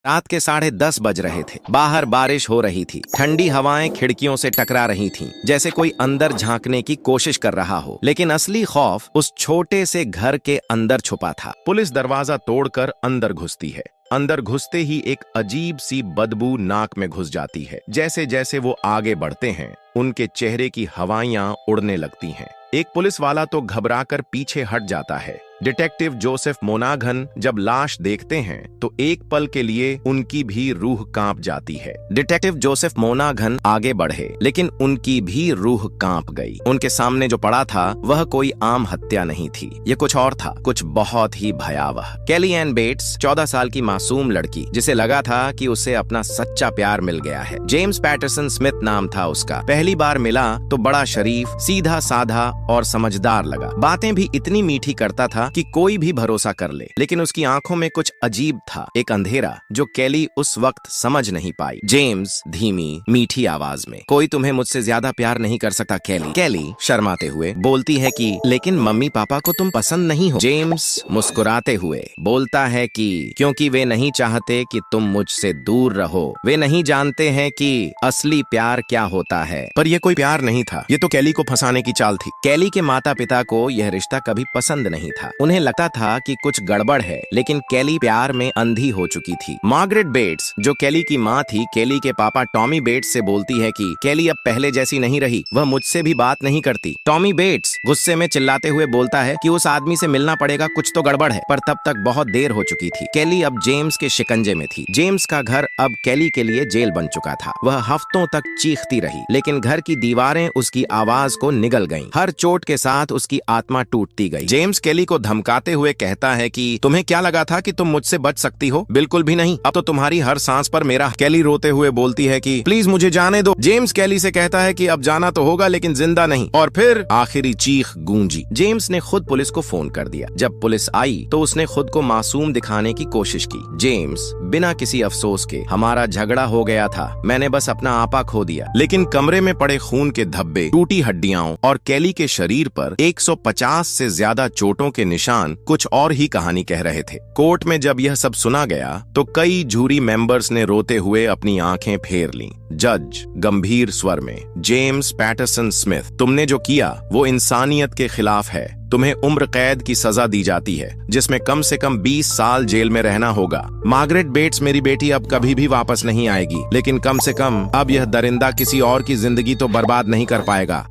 रात के 10:30 बज रहे थे। बाहर बारिश हो रही थी। ठंडी हवाएं खिड़कियों से टकरा रही थीं, जैसे कोई अंदर झांकने की कोशिश कर रहा हो। लेकिन असली खौफ उस छोटे से घर के अंदर छुपा था। पुलिस दरवाजा तोड़कर अंदर घुसती है। अंदर घुसते ही एक अजीब सी बदबू नाक में घुस जाती है। जैसे जैसे वो आगे बढ़ते हैं, उनके चेहरे की हवाइयां उड़ने लगती हैं। एक पुलिस वाला तो घबराकर पीछे हट जाता है। डिटेक्टिव जोसेफ मोनाघन जब लाश देखते हैं तो एक पल के लिए उनकी भी रूह कांप जाती है। डिटेक्टिव जोसेफ मोनाघन आगे बढ़े, लेकिन उनकी भी रूह कांप गई। उनके सामने जो पड़ा था वह कोई आम हत्या नहीं थी, ये कुछ और था, कुछ बहुत ही भयावह। कैली एन बेट्स 14 साल की मासूम लड़की, जिसे लगा था कि उसे अपना सच्चा प्यार मिल गया है। जेम्स पैटरसन स्मिथ नाम था उसका। पहली बार मिला तो बड़ा शरीफ, सीधा साधा और समझदार लगा। बातें भी इतनी मीठी करता था कि कोई भी भरोसा कर ले। लेकिन उसकी आंखों में कुछ अजीब था, एक अंधेरा जो कैली उस वक्त समझ नहीं पाई। जेम्स धीमी मीठी आवाज में, कोई तुम्हें मुझसे ज्यादा प्यार नहीं कर सकता कैली। कैली शर्माते हुए बोलती है कि लेकिन मम्मी पापा को तुम पसंद नहीं हो। जेम्स मुस्कुराते हुए बोलता है कि क्योंकि वे नहीं चाहते कि तुम मुझसे दूर रहो। वे नहीं जानते हैं कि असली प्यार क्या होता है। पर यह कोई प्यार नहीं था, ये तो कैली को फंसाने की चाल थी। कैली के माता पिता को यह रिश्ता कभी पसंद नहीं था। उन्हें लगता था कि कुछ गड़बड़ है, लेकिन कैली प्यार में अंधी हो चुकी थी। मार्गरेट बेट्स, जो कैली की माँ थी, कैली के पापा टॉमी बेट्स से बोलती है कि कैली अब पहले जैसी नहीं रही, वह मुझसे भी बात नहीं करती। टॉमी बेट्स गुस्से में चिल्लाते हुए बोलता है कि उस आदमी से मिलना पड़ेगा, कुछ तो गड़बड़ है। पर तब तक बहुत देर हो चुकी थी। कैली अब जेम्स के शिकंजे में थी। जेम्स का घर अब कैली के लिए जेल बन चुका था। वह हफ्तों तक चीखती रही, लेकिन घर की दीवारें उसकी आवाज को निगल गईं। हर चोट के साथ उसकी आत्मा टूटती गई। जेम्स कैली को धमकाते हुए कहता है कि तुम्हें क्या लगा था कि तुम मुझसे बच सकती हो? बिल्कुल भी नहीं, अब तो तुम्हारी हर सांस पर मेरा। कैली रोते हुए बोलती है कि प्लीज मुझे जाने दो। जेम्स कैली से कहता है कि अब जाना तो होगा, लेकिन जिंदा नहीं। और फिर आखिरी चीख गूंजी। जेम्स ने खुद पुलिस को फोन कर दिया। जब पुलिस आई तो उसने खुद को मासूम दिखाने की कोशिश की। जेम्स बिना किसी अफसोस के, हमारा झगड़ा हो गया था, मैंने बस अपना आपा खो दिया। लेकिन कमरे में पड़े खून के धब्बे, टूटी हड्डियां और कैली के शरीर पर 150 से ज्यादा चोटों के निशान कुछ और ही कहानी कह रहे थे। कोर्ट में जब यह सब सुना गया तो कई जूरी मेंबर्स ने रोते हुए अपनी आंखें फेर लीं। जज गंभीर स्वर में, जेम्स पैटरसन स्मिथ, तुमने जो किया वो इंसानियत के खिलाफ है। तुम्हें उम्र कैद की सजा दी जाती है, जिसमें कम से कम 20 साल जेल में रहना होगा। मार्गरेट बेट्स, मेरी बेटी अब कभी भी वापस नहीं आएगी, लेकिन कम से कम अब यह दरिंदा किसी और की जिंदगी तो बर्बाद नहीं कर पाएगा।